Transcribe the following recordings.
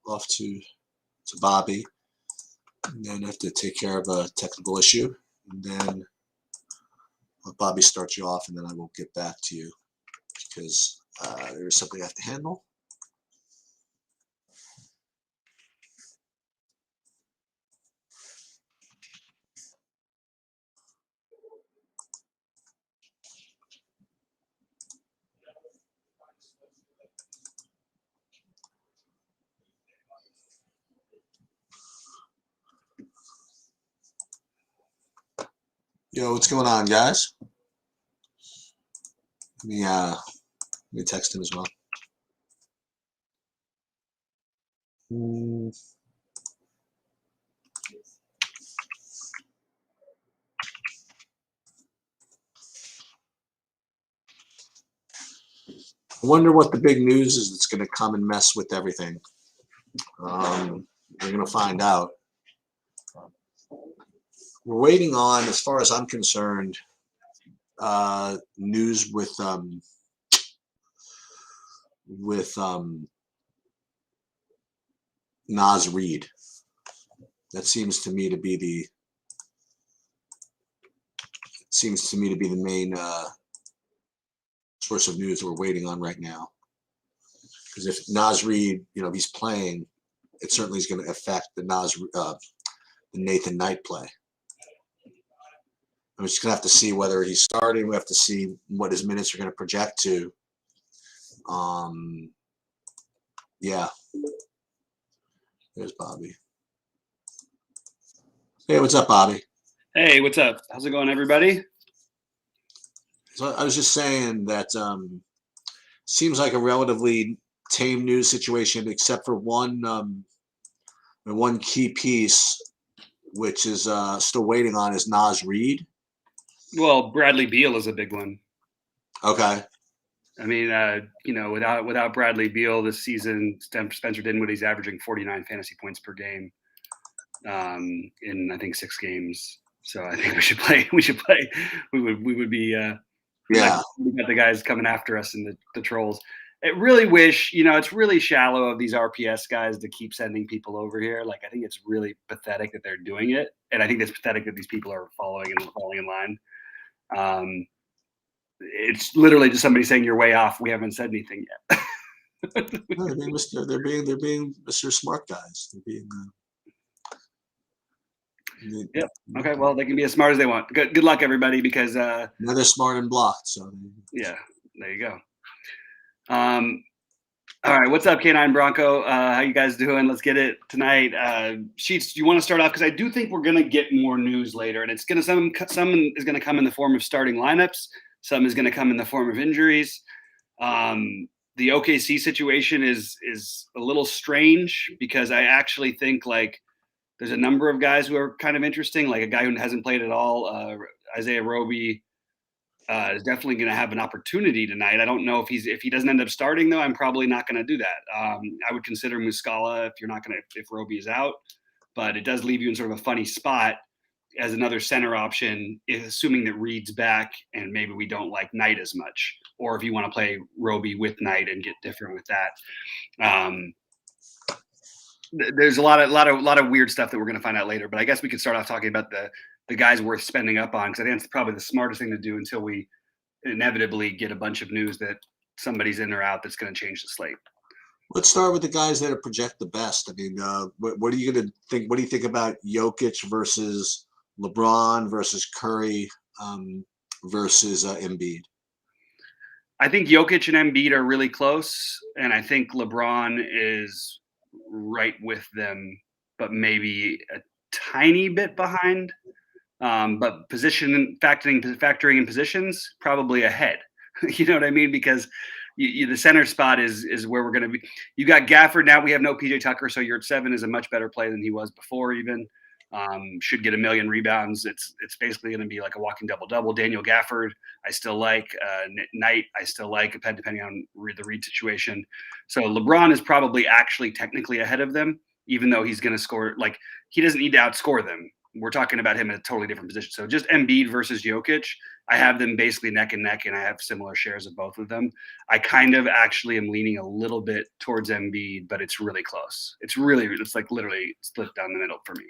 off to Bobby, and then I have to take care of a technical issue, and then Bobby starts you off, and then I will get back to you because there is something I have to handle. Yo, what's going on, guys? Let me text him as well. I wonder what the big news is that's going to come and mess with everything. We're going to find out. We're waiting on, as far as I'm concerned, news with Naz Reid. That seems to me to be the main source of news we're waiting on right now. Because if Naz Reid, he's playing, it certainly is going to affect the Nathan Knight play. I'm just going to have to see whether he's starting. We have to see what his minutes are going to project to. Yeah. There's Bobby. Hey, what's up, Bobby? Hey, what's up? How's it going, everybody? So I was just saying that seems like a relatively tame news situation, except for one key piece, which is still waiting on, is Naz Reid. Well, Bradley Beal is a big one. Okay. I mean, without Bradley Beal this season, Spencer Dinwiddie's averaging 49 fantasy points per game in I think 6 games. So I think we should play. We would be. We got the guys coming after us in the trolls. I really wish, it's really shallow of these RPS guys to keep sending people over here. Like, I think it's really pathetic that they're doing it, and I think it's pathetic that these people are falling in line. It's literally just somebody saying you're way off. We haven't said anything yet. No, they're being Mr. Smart guys. They're being. Yep. Okay. Well, they can be as smart as they want. Good luck, everybody, because now they're smart and blocked. So. Yeah. There you go. All right. What's up, K9 Bronco? How you guys doing? Let's get it tonight. Sheets, do you want to start off? Because I do think we're going to get more news later, and it's going to some is going to come in the form of starting lineups. Some is going to come in the form of injuries. The OKC situation is a little strange because I actually think there's a number of guys who are kind of interesting, like a guy who hasn't played at all, Isaiah Roby. Is definitely going to have an opportunity tonight. I don't know if he doesn't end up starting though. I'm probably not going to do that. I would consider Muscala if Roby is out, but it does leave you in sort of a funny spot as another center option, assuming that Reed's back and maybe we don't like Knight as much, or if you want to play Roby with Knight and get different with that. There's a lot of weird stuff that we're going to find out later, but I guess we could start off talking about the guys worth spending up on, because I think it's probably the smartest thing to do until we inevitably get a bunch of news that somebody's in or out that's going to change the slate. Let's start with the guys that are project the best. I mean, what are you going to think? What do you think about Jokic versus LeBron versus Curry versus Embiid? I think Jokic and Embiid are really close, and I think LeBron is right with them, but maybe a tiny bit behind. But factoring in positions, probably ahead. You know what I mean? Because the center spot is where we're going to be. You got Gafford now. We have no PJ Tucker, so your 7 is a much better play than he was before. Even should get 1 million rebounds. It's basically going to be like a walking double-double. Daniel Gafford, I still like. Knight, I still like, depending on the Reed situation. So LeBron is probably actually technically ahead of them, even though he's going to score. Like, he doesn't need to outscore them. we're talking about him in a totally different position. So just Embiid versus Jokic, I have them basically neck and neck, and I have similar shares of both of them. I kind of actually am leaning a little bit towards Embiid, but it's really close. It's like literally split down the middle for me.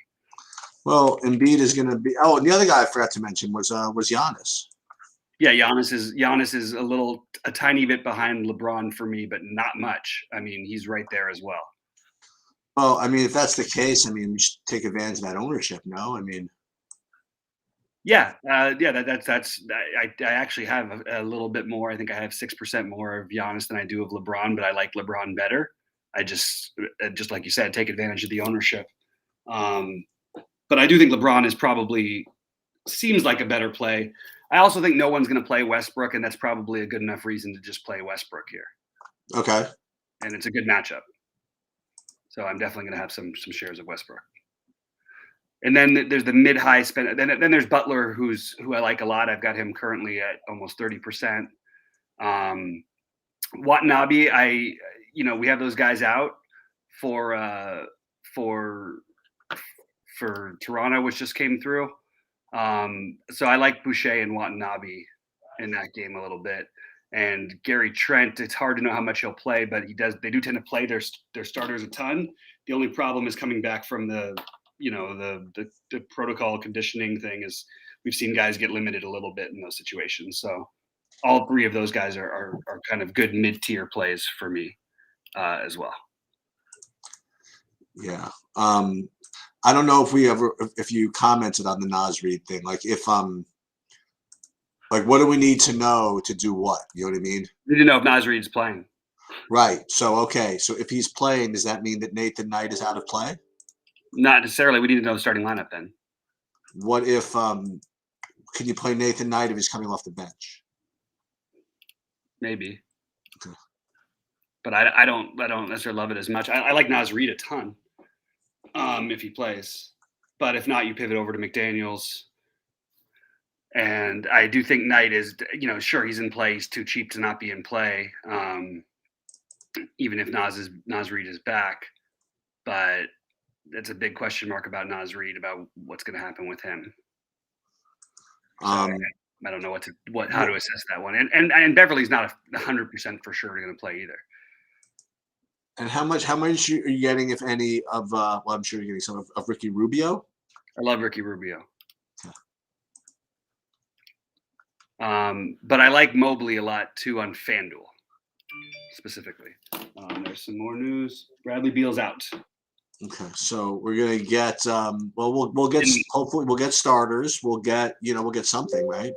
Well, Embiid is going to be. Oh, and the other guy I forgot to mention was Giannis. Yeah, Giannis is a tiny bit behind LeBron for me, but not much. I mean, he's right there as well. Well, I mean, if that's the case, I mean, we should take advantage of that ownership. No, I mean, yeah. That's I actually have a little bit more. I think I have 6% more of Giannis than I do of LeBron, but I like LeBron better. I just like you said, take advantage of the ownership. But I do think LeBron is probably seems like a better play. I also think no one's going to play Westbrook, and that's probably a good enough reason to just play Westbrook here. Okay. And it's a good matchup. So I'm definitely going to have some shares of Westbrook. And then there's the mid-high spend. Then there's Butler, who I like a lot. I've got him currently at almost 30%. Watanabe, we have those guys out for Toronto, which just came through. So I like Boucher and Watanabe in that game a little bit. And Gary Trent, it's hard to know how much he'll play, but they do tend to play their starters a ton. The only problem is coming back from the protocol conditioning thing is we've seen guys get limited a little bit in those situations. So all three of those guys are kind of good mid-tier plays for me as well. Yeah. I don't know if you commented on the Naz Reid thing. Like what do we need to know to do what? You know what I mean? We need to know if Naz Reid's playing. Right. So, okay. So if he's playing, does that mean that Nathan Knight is out of play? Not necessarily. We need to know the starting lineup then. What if can you play Nathan Knight if he's coming off the bench? Maybe. Okay. But I don't necessarily love it as much. I like Naz Reid a ton. If he plays. But if not, you pivot over to McDaniels. And I do think Knight is, sure, he's in play. He's too cheap to not be in play, even if Naz Reid is back. But that's a big question mark about Naz Reid, about what's going to happen with him. So I don't know how to assess that one. And Beverly's not 100% for sure going to play either. And how much are you getting, if any, of I'm sure you're getting some of Ricky Rubio? I love Ricky Rubio. But I like Mobley a lot too on FanDuel specifically. There's some more news. Bradley Beal's out. Okay, so we're gonna get hopefully we'll get starters. We'll get something, right?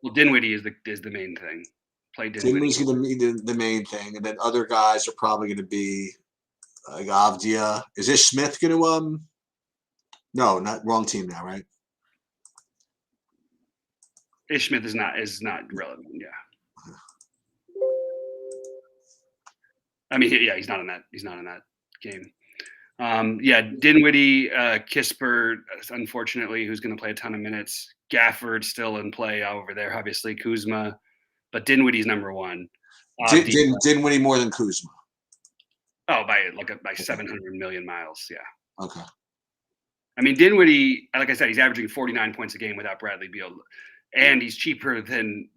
Well, Dinwiddie is the main thing. Play Dinwiddie. Dinwiddie's gonna be the main thing, and then other guys are probably gonna be like Avdia. Is Ish Smith gonna No, not wrong team now, right? Ish Smith is not relevant. Yeah. I mean, yeah, he's not in that game. Dinwiddie, Kispert, unfortunately, who's going to play a ton of minutes. Gafford still in play over there, obviously Kuzma, but Dinwiddie's number one. Dinwiddie more than Kuzma. Oh, by 700 million miles. Yeah. Okay. I mean, Dinwiddie, like I said, he's averaging 49 points a game without Bradley Beal. And he's cheaper than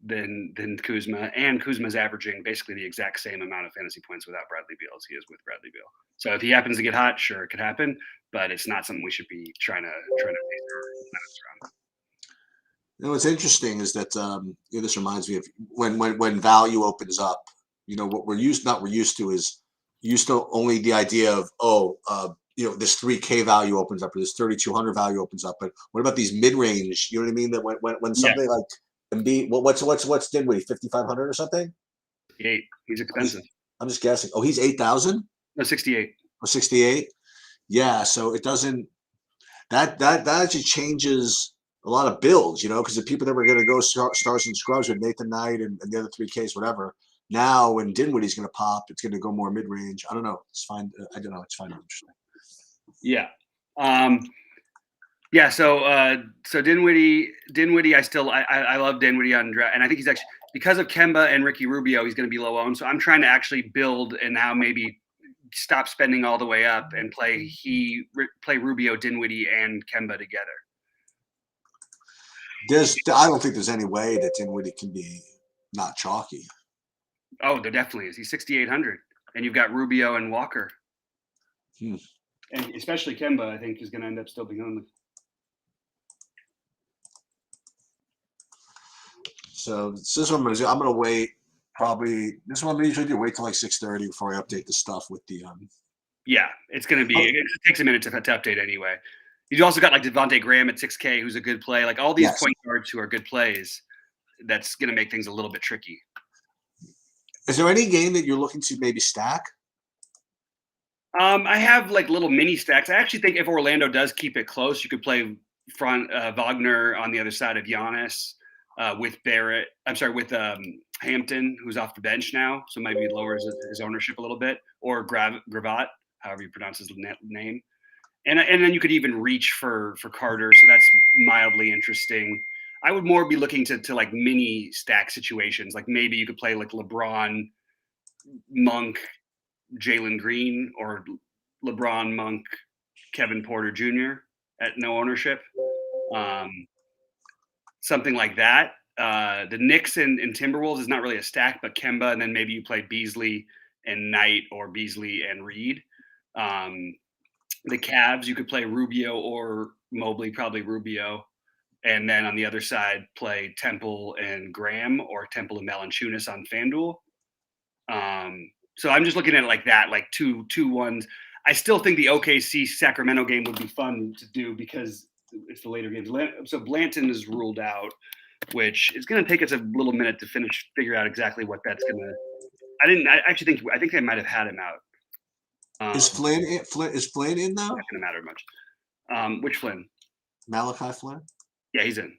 Kuzma, and Kuzma's averaging basically the exact same amount of fantasy points without Bradley Beal as he is with Bradley Beal. So if he happens to get hot, sure, it could happen, but it's not something we should be trying to base our around. What's interesting is that this reminds me of when value opens up. What we're used to is only the idea of this 3K value opens up, or this 3,200 value opens up. But what about these mid-range? You know what I mean? That when something like Embiid, what's Dinwiddie, 5,500 or something? 8. He's expensive. I'm just guessing. Oh, he's 8,000? No, 68. Oh, 68? Yeah. So it doesn't. That actually changes a lot of builds, because the people that were going to go stars and scrubs with Nathan Knight and the other 3Ks, whatever. Now, when Dinwiddie's going to pop, it's going to go more mid-range. I don't know. It's fine. I don't know. It's fine. Interesting. Yeah. So Dinwiddie, I love Dinwiddie on draft, and I think he's actually, because of Kemba and Ricky Rubio, he's going to be low owned. So I'm trying to actually build and now maybe stop spending all the way up and play Rubio, Dinwiddie, and Kemba together. I don't think there's any way that Dinwiddie can be not chalky. Oh, there definitely is. He's 6,800, and you've got Rubio and Walker, Hmm. and especially Kemba. I think is going to end up still being on the. So this is what I'm gonna wait. Probably this is what I'm usually do. Wait till like 6:30 before I update the stuff with the Yeah, it's going to be. Oh. It takes a minute to update anyway. You also got like Devontae Graham at 6K, who's a good play. Like all these Yes. point guards who are good plays. That's going to make things a little bit tricky. Is there any game that you're looking to maybe stack? I have like little mini stacks. I actually think if Orlando does keep it close, you could play front Wagner on the other side of Giannis with Barrett. I'm sorry, with Hampton, who's off the bench now, so maybe lowers his ownership a little bit, or Gravatt, however you pronounce his name. And then you could even reach for Carter, so that's mildly interesting. I would more be looking to like mini stack situations, like maybe you could play like LeBron, Monk, Jalen Green, or LeBron, Monk, Kevin Porter Jr. at no ownership, something like that. The Knicks and Timberwolves is not really a stack, but Kemba, and then maybe you play Beasley and Knight or Beasley and Reed. The Cavs, you could play Rubio or Mobley, probably Rubio. And then on the other side, play Temple and Graham or Temple and Valanciunas on FanDuel. So I'm just looking at it like that, like 2-2-1s. I still think the OKC Sacramento game would be fun to do because it's the later games. So Blanton is ruled out, which is going to take us a little minute to figure out exactly what that's going to. I think they might have had him out. Is Flynn in now? Not going to matter much. Which Flynn? Malachi Flynn? Yeah, he's in.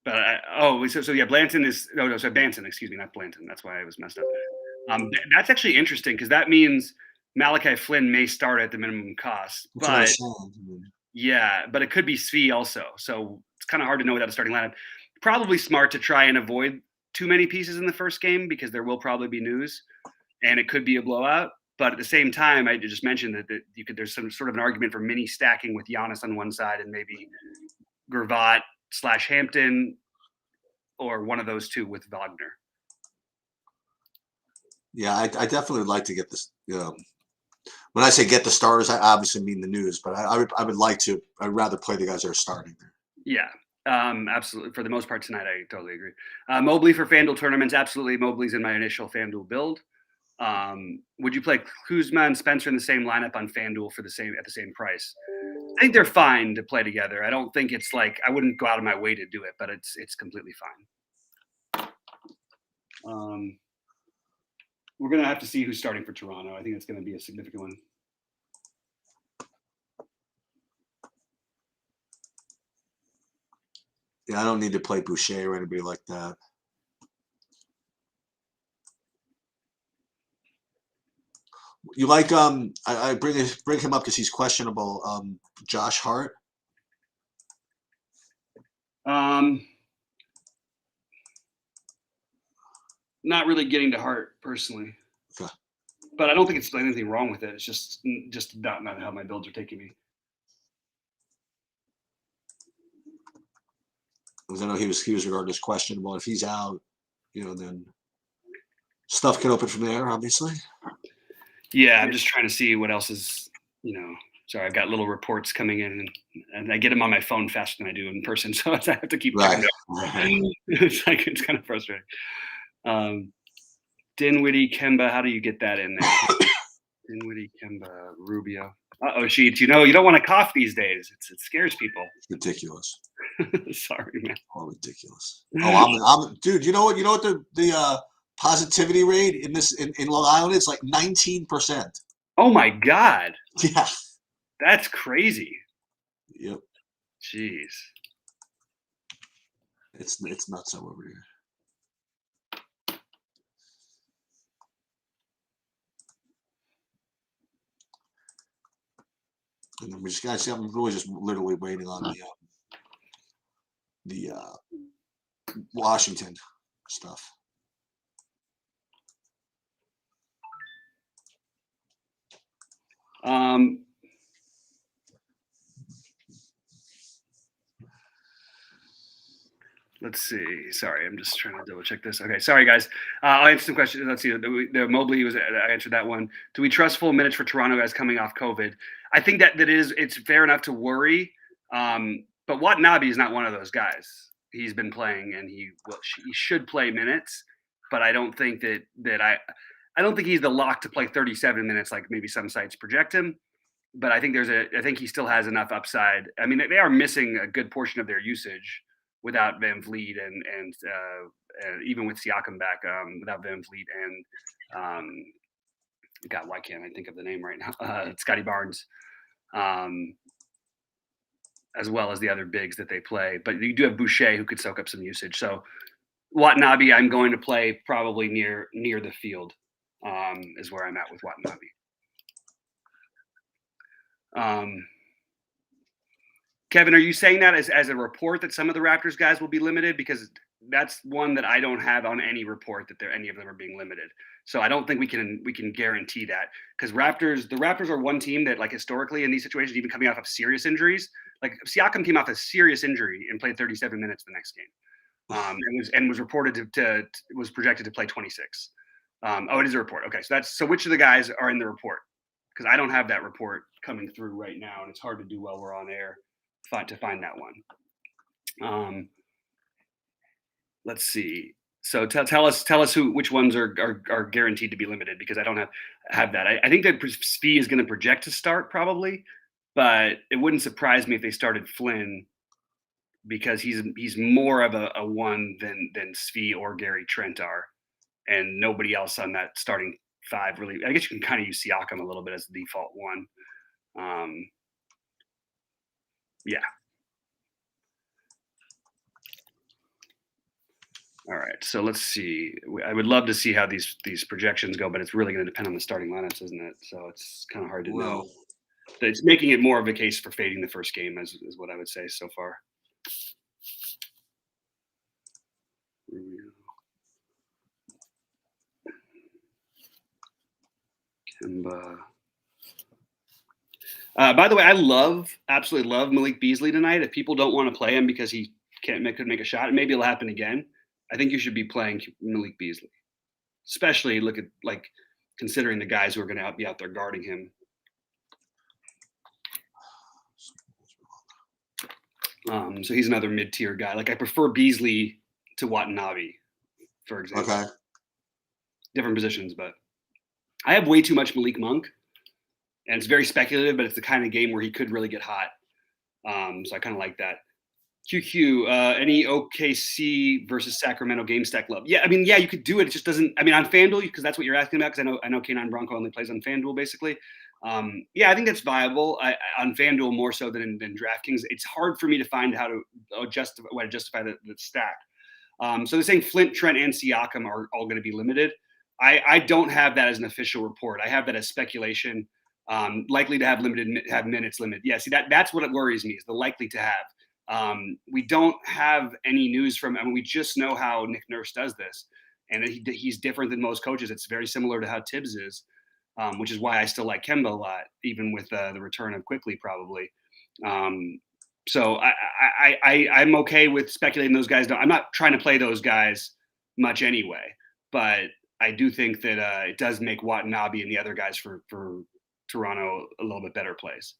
But so yeah, Blanton is so Banton, excuse me, not Blanton. That's why I was messed up. That's actually interesting because that means Malachi Flynn may start at the minimum cost. But yeah, but it could be Svi also. So it's kind of hard to know without a starting lineup. Probably smart to try and avoid too many pieces in the first game because there will probably be news, and it could be a blowout. But at the same time, I just mentioned that there's some sort of an argument for mini stacking with Giannis on one side and maybe Gravatt / Hampton or one of those two with Wagner. Yeah, I definitely would like to get this. When I say get the stars, I obviously mean the news, but I would like to. I'd rather play the guys that are starting there. Yeah, absolutely. For the most part tonight, I totally agree. Mobley for FanDuel tournaments, absolutely. Mobley's in my initial FanDuel build. Would you play Kuzma and Spencer in the same lineup on FanDuel at the same price? I think they're fine to play together. I don't think it's like I wouldn't go out of my way to do it, but it's completely fine. We're gonna have to see who's starting for Toronto. I think it's gonna be a significant one. Yeah, I don't need to play Boucher or anybody like that. You like I bring him up because he's questionable. Josh Hart. Not really getting to Hart personally. Okay. But I don't think it's anything wrong with it. It's just not how my builds are taking me. Because I know he was regarded as questionable. If he's out, then stuff can open from there, obviously. Yeah, I'm just trying to see what else is, sorry, I've got little reports coming in and I get them on my phone faster than I do in person. So I have to keep right. It's kind of frustrating. Dinwiddie, Kemba, how do you get that in there? Dinwiddie, Kemba, Rubio. Sheets, you don't want to cough these days. It scares people. It's ridiculous. Sorry, man. Oh, ridiculous. Oh, dude, you know what the positivity rate in Long Island is? Like 19%. Oh my God. Yeah. That's crazy. Yep. Jeez. It's nuts over here. And then we just gotta see. I'm really just literally waiting on the Washington stuff. Let's see. Sorry, I'm just trying to double check this. Okay, sorry guys. I'll answer some questions. Let's see. The Mobley was I answered that one. Do we trust full minutes for Toronto guys coming off COVID? I think that it's fair enough to worry. But Watanabe is not one of those guys. He's been playing and he should play minutes, but I don't think I don't think he's the lock to play 37 minutes like maybe some sites project him. But I think I think he still has enough upside. I mean, they are missing a good portion of their usage without Van Vliet and even with Siakam back, without Van Vliet and God, why can't I think of the name right now? Scotty Barnes, as well as the other bigs that they play. But you do have Boucher who could soak up some usage. So Watanabe, I'm going to play probably near the field, is where I'm at with Watanabe. Kevin, are you saying that as a report that some of the Raptors guys will be limited? Because that's one that I don't have on any report that any of them are being limited. So I don't think we can guarantee that, because the Raptors are one team that, like, historically in these situations, even coming off of serious injuries, like Siakam came off a serious injury and played 37 minutes the next game, and was reported was projected to play 26. It is a report. Okay, so which of the guys are in the report? Because I don't have that report coming through right now, and it's hard to do while we're on air to find that one. Let's see. So tell us which ones are guaranteed to be limited, because I don't have that. I think that Svi is going to project to start probably, but it wouldn't surprise me if they started Flynn, because he's more of a one than Svi or Gary Trent are, and nobody else on that starting five really. I guess you can kind of use Siakam a little bit as the default one. Yeah. All right, so let's see. I would love to see how these projections go, but it's really going to depend on the starting lineups, isn't it? So it's kind of hard to know. It's making it more of a case for fading the first game, is what I would say so far. Kemba. By the way, I absolutely love Malik Beasley tonight. If people don't want to play him because he couldn't make a shot, and maybe it'll happen again, I think you should be playing Malik Beasley, especially considering the guys who are going to be out there guarding him. So he's another mid-tier guy. Like, I prefer Beasley to Watanabe, for example. Okay. Different positions, but I have way too much Malik Monk, and it's very speculative, but it's the kind of game where he could really get hot. So I kind of like that. QQ, any OKC versus Sacramento game stack love? Yeah, I mean, yeah, you could do it. It just doesn't. I mean, on FanDuel, because that's what you're asking about. Because I know K9 Bronco only plays on FanDuel, basically. Yeah, I think that's viable. On FanDuel more so than DraftKings. It's hard for me to find how to justify the stack. So they're saying Flint, Trent, and Siakam are all going to be limited. I don't have that as an official report. I have that as speculation. Likely to have minutes limit. Yeah, see that's what it worries me, is the likely to have. We don't have any news from. I mean, we just know how Nick Nurse does this, and he's different than most coaches. It's very similar to how Tibbs is, which is why I still like Kemba a lot, even with the return of Quickly probably. So I'm okay with speculating those guys. I'm not trying to play those guys much anyway, but I do think that it does make Watanabe and the other guys for Toronto a little bit better plays.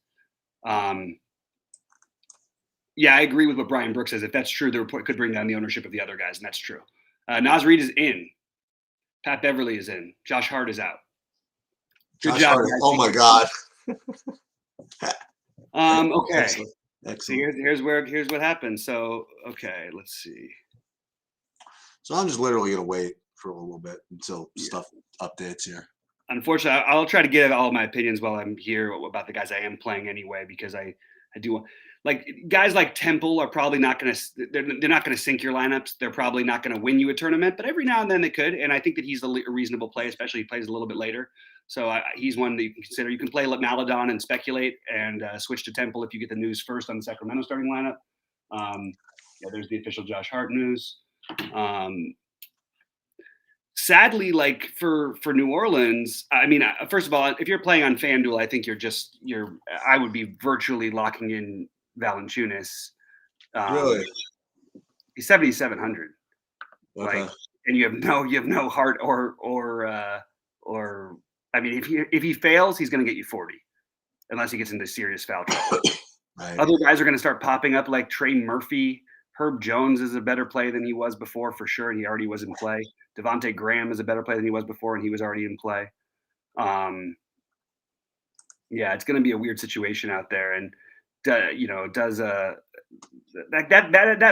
Yeah, I agree with what Brian Brooks says. If that's true, the report could bring down the ownership of the other guys, and that's true. Naz Reid is in. Pat Beverly is in. Josh Hart is out. Good job. Oh my God. Okay. Excellent. So here's what happened. So okay, let's see. So I'm just literally gonna wait for a little bit until stuff updates here. Unfortunately, I'll try to give all my opinions while I'm here about the guys I am playing anyway, because I do want, like, guys like Temple are probably not going to, they're not going to sink your lineups. They're probably not going to win you a tournament, but every now and then they could. And I think that he's a reasonable play, especially if he plays a little bit later. So he's one that you can consider. You can play Maladon and speculate and switch to Temple if you get the news first on the Sacramento starting lineup. Yeah, there's the official Josh Hart news. Sadly, like for New Orleans, I mean, first of all, if you're playing on FanDuel, I think I would be virtually locking in Valanciunas. Really? He's 7,700. Okay. Like, and you have no heart or I mean, if he fails, he's going to get you 40, unless he gets into serious foul trouble. Right. Other guys are going to start popping up like Trey Murphy. Herb Jones is a better play than he was before for sure, and he already was in play. Devontae Graham is a better play than he was before, and he was already in play. Yeah, it's going to be a weird situation out there, and that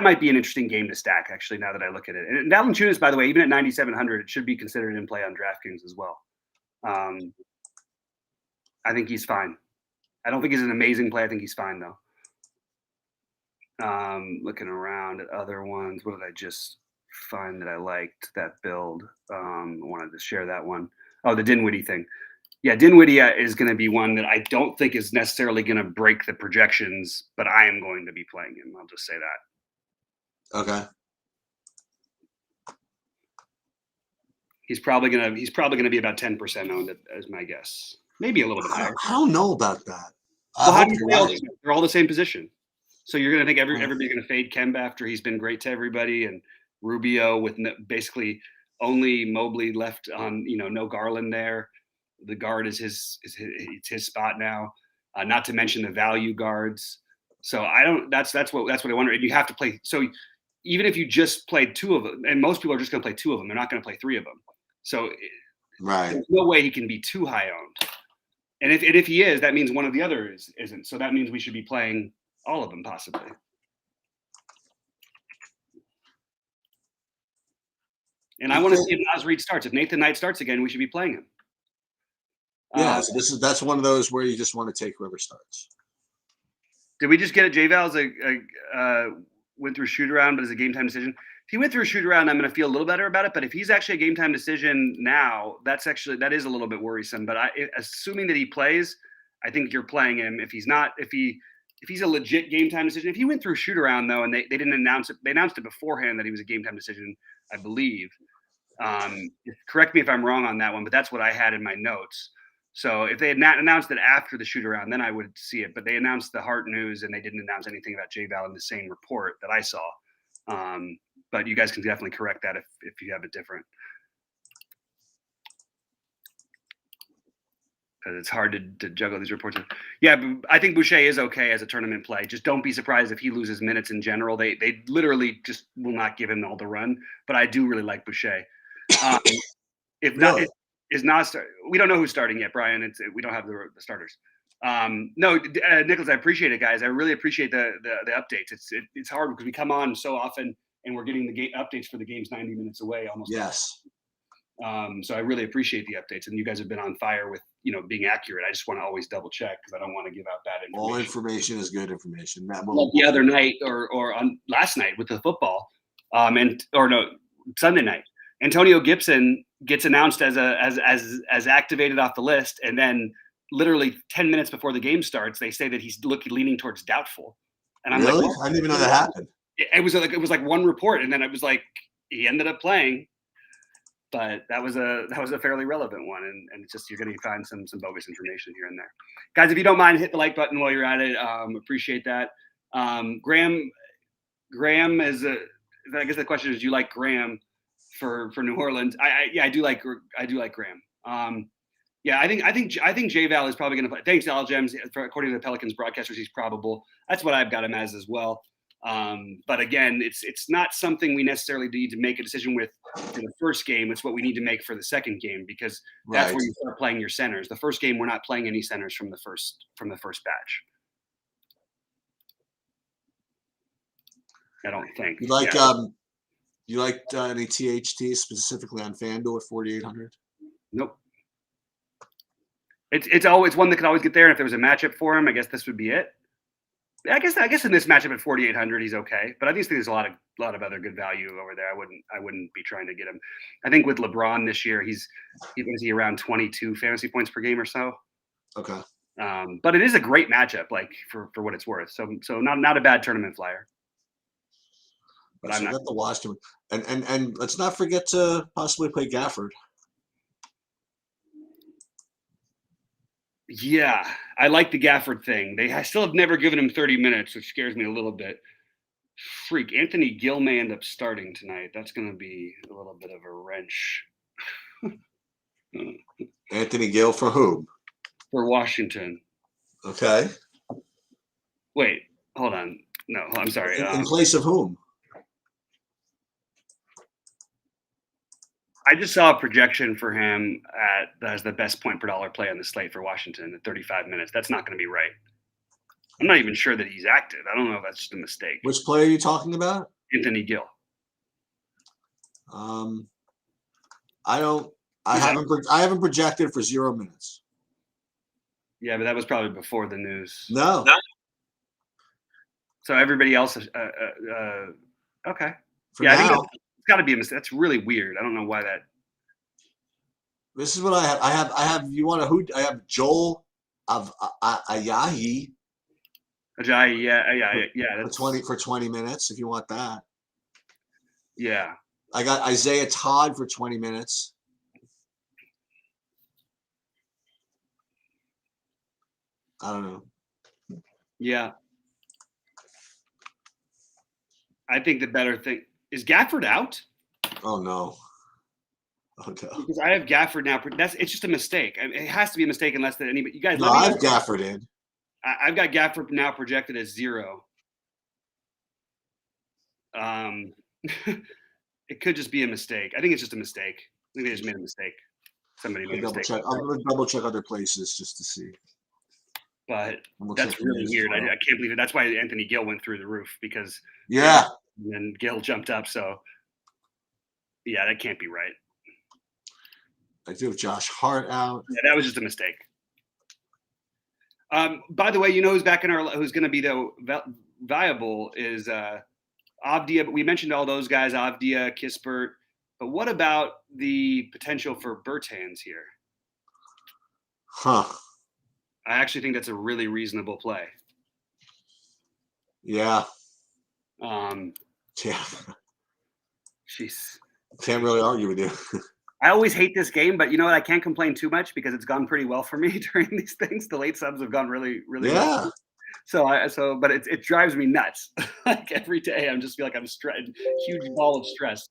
might be an interesting game to stack. Actually, now that I look at it, and Valanciunas, by the way, even at 9,700, it should be considered in play on DraftKings as well. I think he's fine. I don't think he's an amazing play. I think he's fine though. Looking around at other ones, what did I just find that I liked that build? I wanted to share that one. Oh, the Dinwiddie thing. Yeah, Dinwiddie is going to be one that I don't think is necessarily going to break the projections, but I am going to be playing him. I'll just say that. Okay. He's probably gonna be about 10% owned, as my guess. Maybe a little bit higher. I don't know about that. Well, how do you feel? They're all the same position. So you're going to think everybody's going to fade Kemba after he's been great to everybody, and Rubio with basically only Mobley left on, no Garland there. The guard is his spot now. Not to mention the value guards. So that's what I wonder. And you have to play. So even if you just played two of them, and most people are just going to play two of them, they're not going to play three of them. So right, there's no way he can be too high owned. And if he is, that means one of the others isn't. So that means we should be playing all of them possibly. And I want to see if Naz Reid starts. If Nathan Knight starts again, we should be playing him. Yeah, so that's one of those where you just want to take whoever starts. Did we just get it? J-Val's went through shoot around, but it's a game time decision. If he went through a shoot around, I'm going to feel a little better about it. But if he's actually a game time decision now, that is a little bit worrisome. But assuming that he plays, I think you're playing him. If he's not, if he's a legit game time decision, if he went through shoot around though, and they didn't announce it, they announced it beforehand that he was a game time decision, I believe. Correct me if I'm wrong on that one, but that's what I had in my notes. So if they had not announced it after the shoot around, then I would see it. But they announced the Hart news, and they didn't announce anything about J-Val in the same report that I saw. But you guys can definitely correct that if you have it different. Because it's hard to juggle these reports. Yeah, but I think Boucher is okay as a tournament play. Just don't be surprised if he loses minutes in general. They literally just will not give him all the run. But I do really like Boucher. If not, Really? is not start. We don't know who's starting yet, Brian. We don't have the starters. No, Nicholas, I appreciate it, guys. I really appreciate the updates. It's hard because we come on so often and we're getting the game updates for the games 90 minutes away almost. Yes. So I really appreciate the updates, and you guys have been on fire with being accurate. I just want to always double check because I don't want to give out bad information. All information is good information. Matt, like the other night or on last night with the football, Sunday night, Antonio Gibson gets announced as activated off the list, and then literally 10 minutes before the game starts, they say that he's leaning towards doubtful. And I'm really? like, I didn't even know that happened. It was like one report, and then it was like he ended up playing. But that was a fairly relevant one, and it's just you're going to find some bogus information here and there. Guys, if you don't mind, hit the like button while you're at it. Appreciate that. Graham is I guess the question is, do you like Graham for New Orleans? I do like Graham. I think J-Val is probably going to play. Thanks, Algems. According to the Pelicans broadcasters, he's probable. That's what I've got him as well. But again, it's not something we necessarily need to make a decision with in the first game. It's what we need to make for the second game, because that's where you start playing your centers. The first game, we're not playing any centers from the first batch. I don't think. You like any THT specifically on FanDuel at 4,800? Nope. It's always one that could always get there. And if there was a matchup for him, I guess this would be it. I guess in this matchup at 4,800, he's okay. But I just think there's a lot of other good value over there. I wouldn't be trying to get him. I think with LeBron this year, he's around 22 fantasy points per game or so. Okay. But it is a great matchup, like for what it's worth. So not a bad tournament flyer. But I'm not to watch him. And let's not forget to possibly play Gafford. Yeah, I like the Gafford thing. I still have never given him 30 minutes, which scares me a little bit. Freak. Anthony Gill may end up starting tonight. That's going to be a little bit of a wrench Anthony Gill for whom? for Washington. Okay. Wait, hold on. No, I'm sorry. In place of whom? I just saw a projection for him as the best point per dollar play on the slate for Washington at 35 minutes. That's not going to be right. I'm not even sure that he's active. I don't know if that's just a mistake. Which player are you talking about? Anthony Gill. I haven't projected for 0 minutes. Yeah, but that was probably before the news. No. So everybody else is okay. For I now, think it's got to be a mistake. That's really weird. I don't know why that. this is what I have. I have. You want to who? I have Joel Ayayi. Ajayi, yeah. For 20 minutes, if you want that. Yeah. I got Isaiah Todd for 20 minutes. I don't know. Yeah. I think the better thing is Gafford out. Oh no. Oh no. Because I have Gafford now. It's just a mistake. I mean, it has to be a mistake unless that anybody. You guys. No, I have Gafford in. I've got Gafford now projected as 0. It could just be a mistake. I think it's just a mistake. I think they just made a mistake. Somebody made a mistake. I'm going to double check other places just to see. But that's really weird. I can't believe it. That's why Anthony Gill went through the roof because and then Gill jumped up. So yeah, that can't be right. I do have Josh Hart out. Yeah, that was just a mistake. By the way, you know who's back in who's going to be viable is Avdia. But we mentioned all those guys, Avdia, Kispert. But what about the potential for Bertans here? Huh. I actually think that's a really reasonable play. Yeah. Yeah. Jeez. Can't really argue with you. I always hate this game, but you know what? I can't complain too much because it's gone pretty well for me during these things. The late subs have gone really, really well. But it drives me nuts. Like every day, I'm just feel like I'm stressed, huge ball of stress.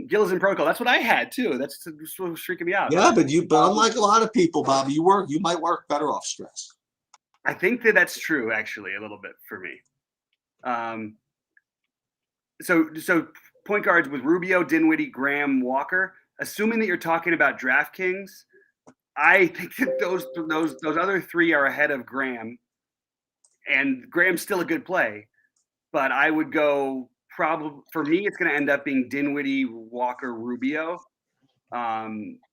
Gill is in protocol. That's what I had too. That's what was freaking me out. Yeah, but unlike a lot of people, Bobby, you might work better off stress. I think that's true, actually, a little bit for me. So point guards with Rubio, Dinwiddie, Graham, Walker. Assuming that you're talking about DraftKings, I think that those other 3 are ahead of Graham, and Graham's still a good play, but I would go probably for me. It's going to end up being Dinwiddie, Walker, Rubio,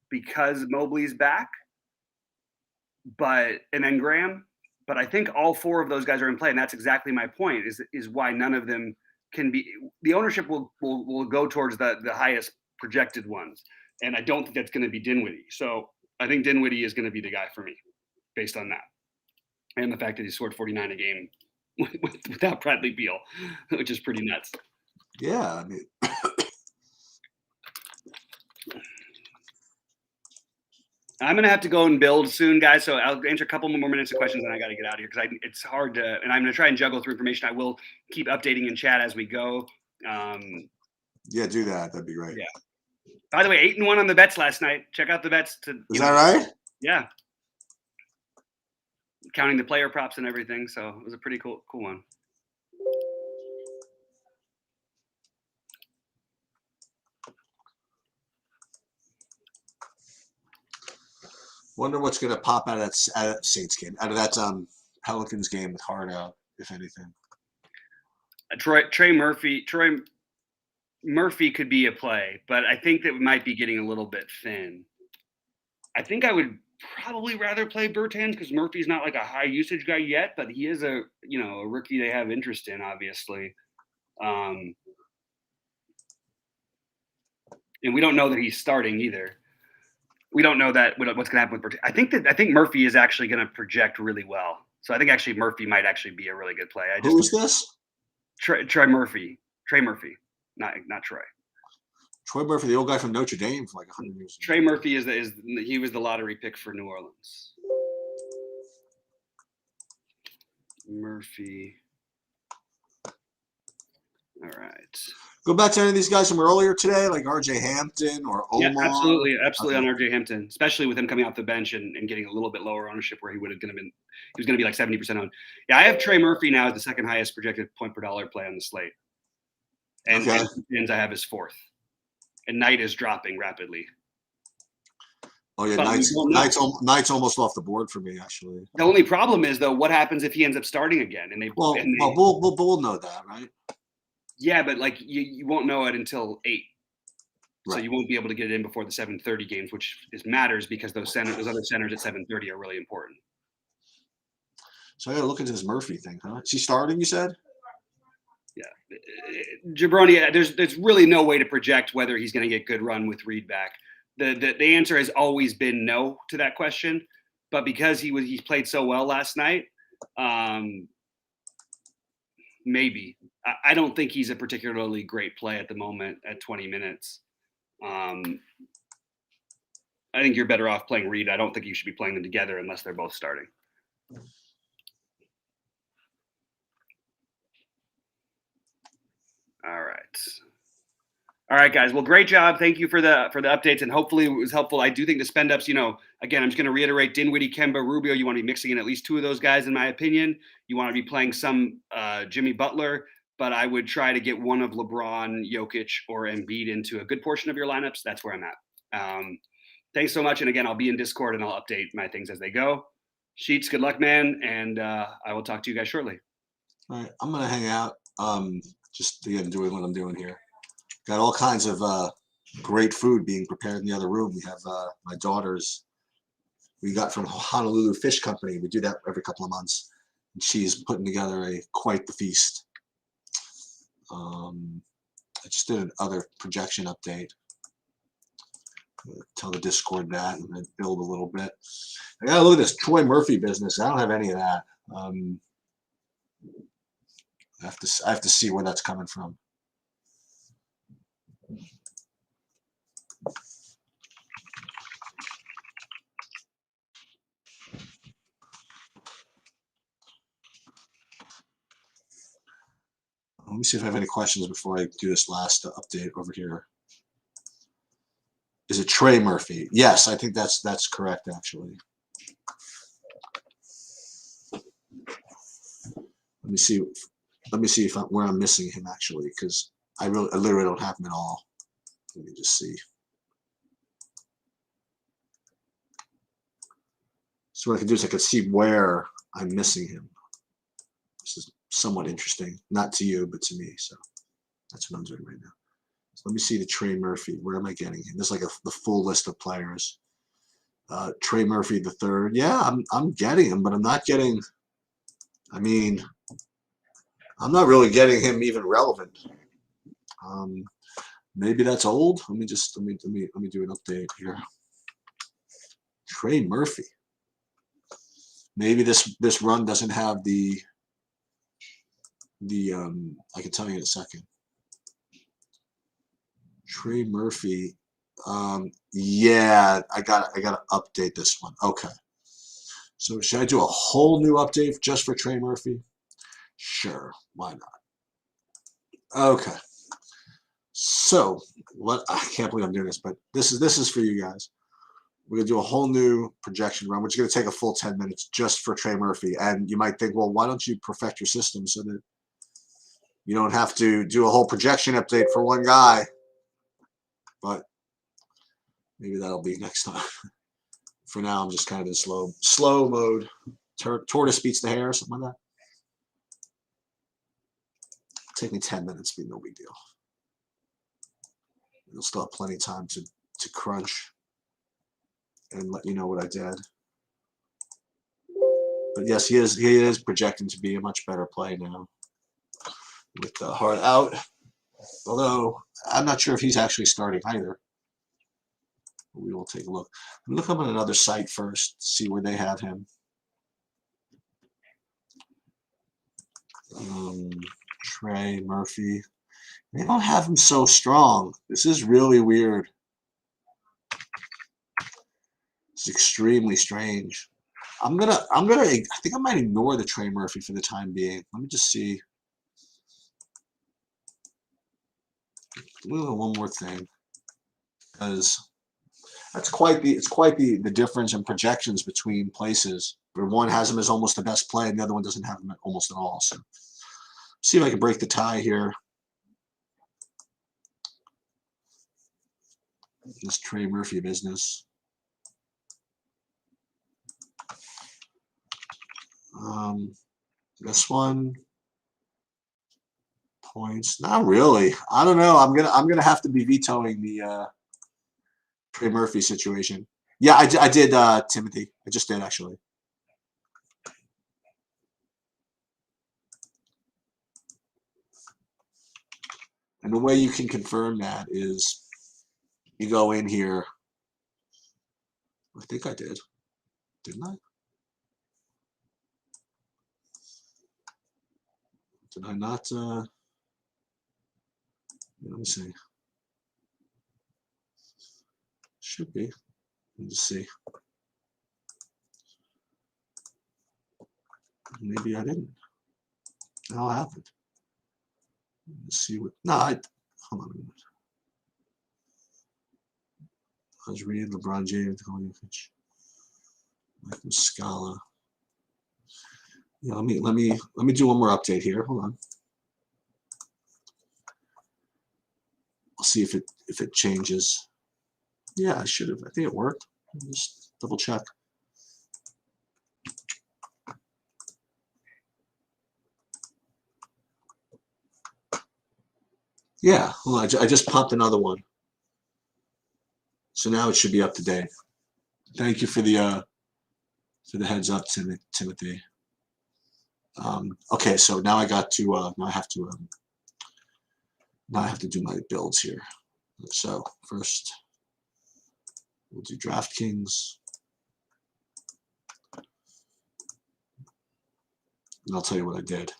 because Mobley's back, and then Graham. But I think all 4 of those guys are in play, and that's exactly my point. Is why none of them can be. The ownership will go towards the highest projected ones, and I don't think that's going to be Dinwiddie. So I think Dinwiddie is going to be the guy for me, based on that, and the fact that he scored 49 a game without Bradley Beal, which is pretty nuts. Yeah, I mean. I'm gonna have to go and build soon, guys. So I'll answer a couple more minutes of questions, and I got to get out of here because it's hard to. And I'm gonna try and juggle through information. I will keep updating in chat as we go. Yeah, do that. That'd be great. Yeah. By the way, 8-1 on the bets last night. Check out the bets. Is that right? Yeah. Counting the player props and everything, so it was a pretty cool one. Wonder what's going to pop out of that Saints game, out of that Pelicans game with Hart out, if anything. Trey Murphy could be a play, but I think that we might be getting a little bit thin. I think I would probably rather play Bertans because Murphy's not like a high usage guy yet, but he is a rookie they have interest in, obviously. And we don't know that he's starting either. We don't know that what's going to happen with Bertans. I think Murphy is actually going to project really well. So I think actually Murphy might actually be a really good play. Who is this? Trey Murphy, not Troy. Troy Murphy, the old guy from Notre Dame for like 100 years. Trey Murphy he was the lottery pick for New Orleans. Murphy. All right. Go back to any of these guys from earlier today, like R.J. Hampton or Yeah, Omar. absolutely Okay. on RJ Hampton, especially with him coming off the bench and getting a little bit lower ownership where he was going to be like 70% owned. Yeah, I have Trey Murphy now as the second highest projected point per dollar play on the slate, and Okay. Sims I have as fourth, and Knight is dropping rapidly. Oh yeah, But Knight's almost off the board for me actually. The only problem is though, what happens if he ends up starting again? We'll know that, right? Yeah, but like you won't know it until 8. So Right. you won't be able to get it in before the 7:30 games, which matters because those other centers at 7:30 are really important. So I got to look into this Murphy thing, huh? Is he starting? You said? Yeah, Jabroni. There's really no way to project whether he's going to get good run with Reed back. The answer has always been no to that question, but because he played so well last night, maybe. I don't think he's a particularly great play at the moment at 20 minutes. I think you're better off playing Reed. I don't think you should be playing them together unless they're both starting. All right, guys. Well, great job. Thank you for the updates, and hopefully it was helpful. I do think the spend ups, again, I'm just going to reiterate: Dinwiddie, Kemba, Rubio. You want to be mixing in at least 2 of those guys, in my opinion. You want to be playing some Jimmy Butler, but I would try to get one of LeBron, Jokic, or Embiid into a good portion of your lineups. That's where I'm at. Thanks so much, and again, I'll be in Discord and I'll update my things as they go. Sheets, good luck, man, and I will talk to you guys shortly. All right, I'm gonna hang out. Just again doing what I'm doing here. Got all kinds of great food being prepared in the other room. We have my daughter's. We got from Honolulu Fish Company. We do that every couple of months, and she's putting together quite the feast. I just did another projection update. Tell the Discord that and then build a little bit. I gotta look at this Troy Murphy business. I don't have any of that. I have to see where that's coming from. Let me see if I have any questions before I do this last update over here. Is it Trey Murphy? Yes, I think that's correct actually. Let me see if where I'm missing him actually, because I literally don't have him at all. Let me just see. So what I can do is I can see where I'm missing him. This is somewhat interesting, not to you, but to me. So that's what I'm doing right now. So let me see the Trey Murphy. Where am I getting him? There's like the full list of players. Trey Murphy the third. Yeah, I'm getting him, but I'm not getting. I mean, I'm not really getting him even relevant. Maybe that's old. Let me do an update here. Trey Murphy. Maybe this run doesn't have the I can tell you in a second. Trey Murphy. Yeah, I gotta update this one. Okay. So should I do a whole new update just for Trey Murphy? Sure, why not? Okay. So I can't believe I'm doing this, but this is for you guys. We're gonna do a whole new projection run, which is gonna take a full 10 minutes just for Trey Murphy. And you might think, well, why don't you perfect your system so that you don't have to do a whole projection update for one guy? But maybe that'll be next time. For now, I'm just kind of in slow mode. Tortoise beats the hare, something like that. Take me 10 minutes, be no big deal. You'll still have plenty of time to crunch and let you know what I did. But yes, he is projecting to be a much better play now with the Hart out. Although I'm not sure if he's actually starting either. We will take a look. Look up on another site first to see where they have him. Trey Murphy. They don't have him so strong. This is really weird. It's extremely strange. I think I might ignore the Trey Murphy for the time being. Let me just see. one more thing, because it's quite the difference in projections between places where one has them as almost the best play and the other one doesn't have them almost at all. So see if I can break the tie here. This Trey Murphy business. This one points. Not really. I don't know. I'm gonna have to be vetoing the Trey Murphy situation. Yeah, I did Timothy. I just did actually. And the way you can confirm that is you go in here. I think I did. Didn't I? Did I not? Let me see. Should be. Let me just see. Maybe I didn't. How happened? Let's see what. No, hold on a minute. I was reading LeBron James, Michael Scala. Yeah, let me do one more update here. Hold on. I'll see if it changes. Yeah, I should have. I think it worked. Just double check. Yeah, well, I just popped another one. So now it should be up to date. Thank you for the heads up, Timothy. Okay, so now I got to now I have to do my builds here. So first we'll do DraftKings, and I'll tell you what I did.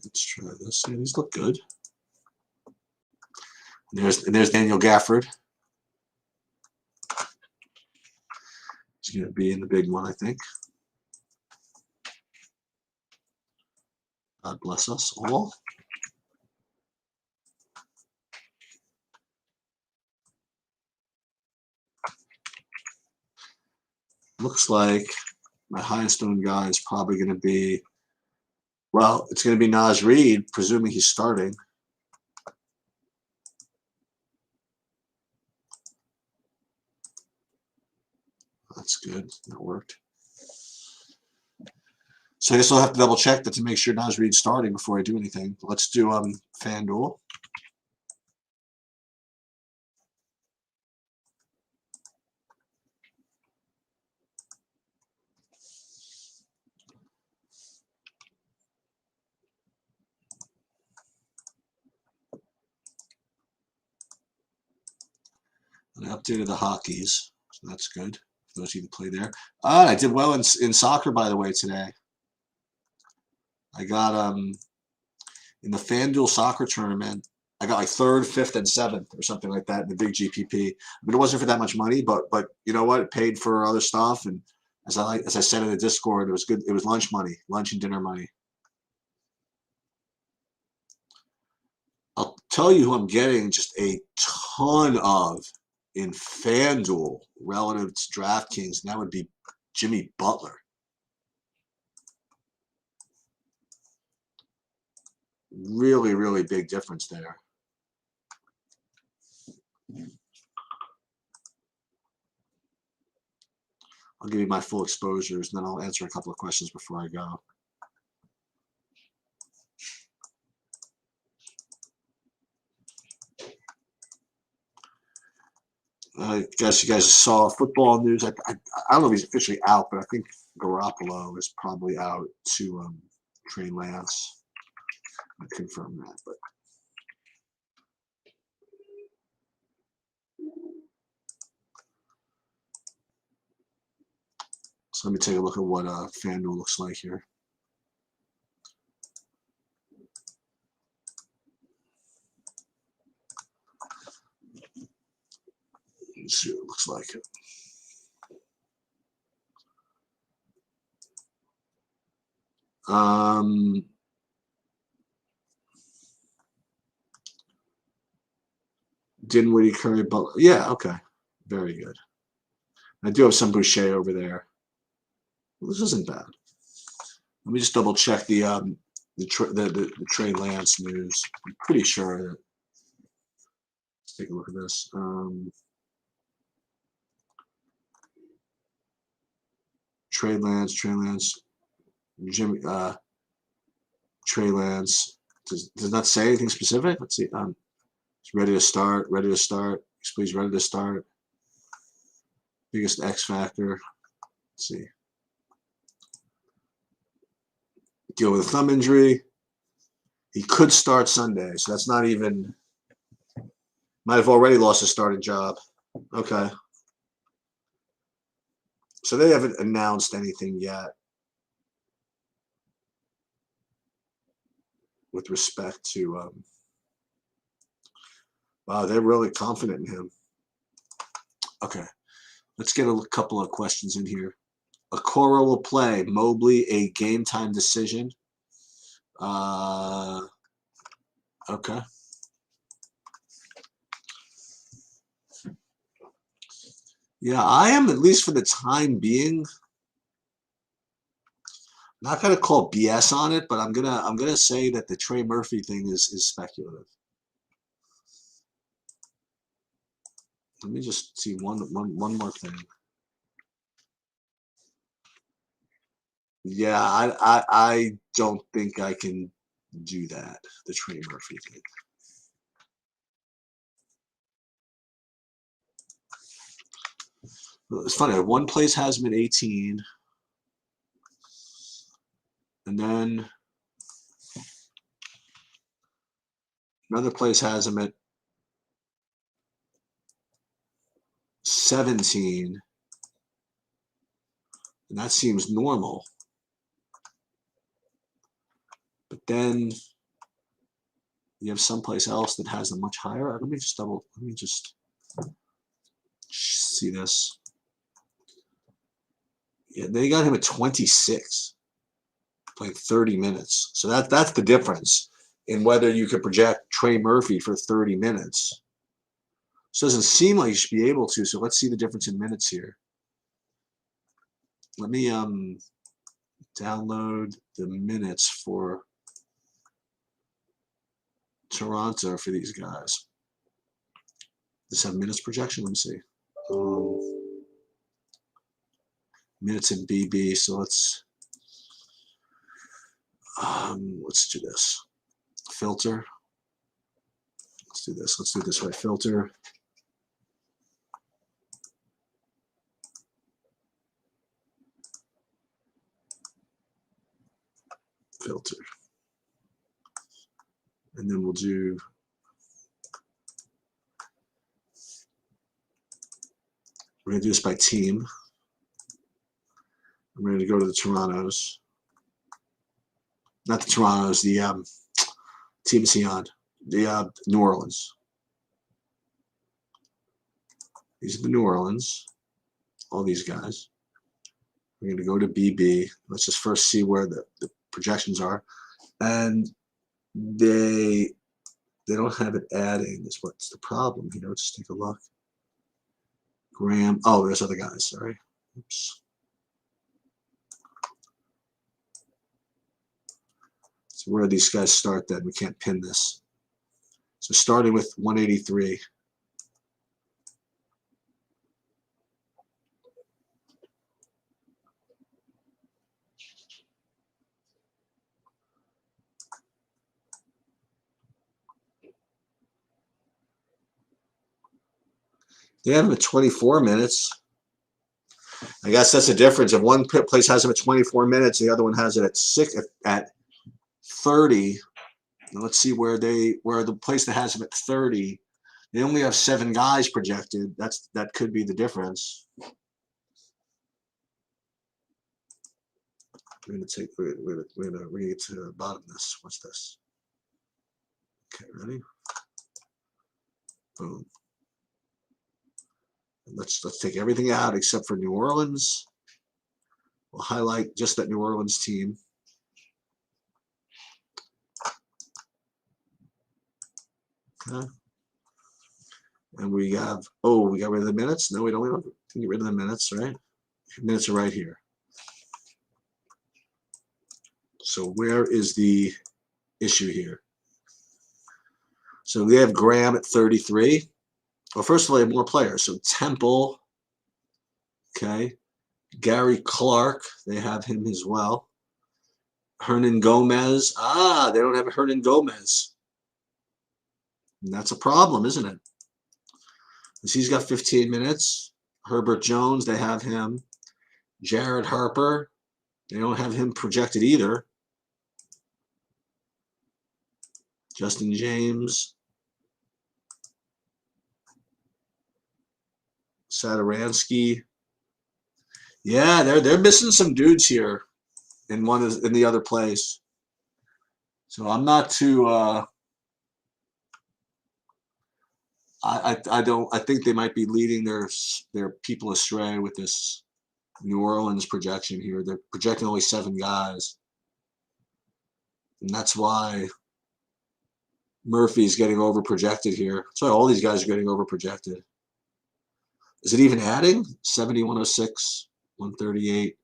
Let's try this. Yeah, these look good. And there's Daniel Gafford. He's going to be in the big one, I think. God bless us all. Looks like my highest owned guy is probably going to be, well, it's going to be Naz Reid, presuming he's starting. That's good. That worked. So I guess I'll have to double check that to make sure Naz Reid's starting before I do anything. Let's do FanDuel. And I updated the hockeys, so that's good. For those of you who play there. I did well in soccer, by the way, today. I got in the FanDuel soccer tournament, I got like 3rd, 5th, and 7th or something like that in the big GPP. I mean, it wasn't for that much money, but you know what? It paid for other stuff, and as I said in the Discord, it was good. It was lunch money, lunch and dinner money. I'll tell you who I'm getting just a ton of in FanDuel relative to DraftKings, and that would be Jimmy Butler. Really, really big difference there. I'll give you my full exposures, and then I'll answer a couple of questions before I go. I guess you guys saw football news. I don't know if he's officially out, but I think Garoppolo is probably out to Trey Lance. I confirm that, but So let me take a look at what FanDuel looks like here. Let's see what it looks like. Dinwiddie, Curry, Butler. Yeah, okay. Very good. I do have some Boucher over there. Well, this isn't bad. Let me just double check the Trey Lance news. I'm pretty sure that. Let's take a look at this. Trey Lance, Jimmy, Trey Lance. Does not say anything specific. Let's see. He's ready to start. Please ready to start. Biggest X factor. Let's see. Deal with a thumb injury. He could start Sunday, so that's not even. Might have already lost his starting job. Okay. So they haven't announced anything yet with respect to. Wow, they're really confident in him. Okay, let's get a couple of questions in here. Okoro will play. Mobley, a game time decision. Okay. Yeah, I am, at least for the time being, not gonna call BS on it, but I'm gonna say that the Trey Murphy thing is speculative. Let me just see one more thing. Yeah, I don't think I can do that, the Trey Murphy thing. It's funny, one place has him at 18. And then another place has him at 17. And that seems normal. But then you have someplace else that has them much higher. Let me just see this. Yeah, they got him at 26, playing 30 minutes. So that's the difference in whether you could project Trey Murphy for 30 minutes. So it doesn't seem like you should be able to. So let's see the difference in minutes here. Let me download the minutes for Toronto for these guys. Does have minutes projection? Let me see. Minutes in BB. So let's do this. Filter. Let's do this. Let's do it this way. Filter. Filter. And then we'll do we're going to do this by team. I'm going to go to the Torontos. Not the Torontos, the Team Sion, the New Orleans. These are the New Orleans, all these guys. We're going to go to BB. Let's just first see where the projections are. And they don't have it adding. That's what's the problem here. Let's just take a look. Graham. Oh, there's other guys. Sorry. Oops. So where do these guys start then? We can't pin this. So starting with 183. They have him at 24 minutes. I guess that's the difference. If one place has him at 24 minutes, the other one has it at 30. Now let's see where the place that has him at 30. They only have 7 guys projected. That could be the difference. We're gonna get to the bottom of this. What's this? Okay, ready? Boom. And let's take everything out except for New Orleans. We'll highlight just that New Orleans team. Okay. And we have, oh, we got rid of the minutes? No, we don't get rid of the minutes, right? Minutes are right here. So where is the issue here? So we have Graham at 33. Well, first of all, they have more players. So Temple, okay. Gary Clark, they have him as well. Hernan Gomez. Ah, they don't have Hernan Gomez. And that's a problem, isn't it? Because he's got 15 minutes. Herbert Jones, they have him. Jared Harper, they don't have him projected either. Justin James. Sadaransky. Yeah, they're missing some dudes here. And one is in the other place. So I'm not too I think they might be leading their people astray with this New Orleans projection here. They're projecting only 7 guys. And that's why Murphy's getting over projected here. That's why all these guys are getting over projected. Is it even adding? 70, 106, 138.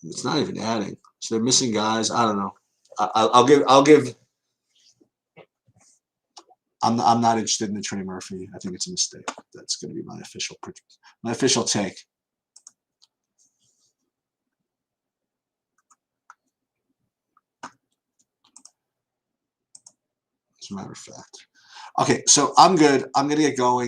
It's not even adding. So they're missing guys. I don't know. I'll give. I'm not interested in the Trey Murphy. I think it's a mistake. That's going to be my official take. As a matter of fact. Okay, so I'm good. I'm going to get going.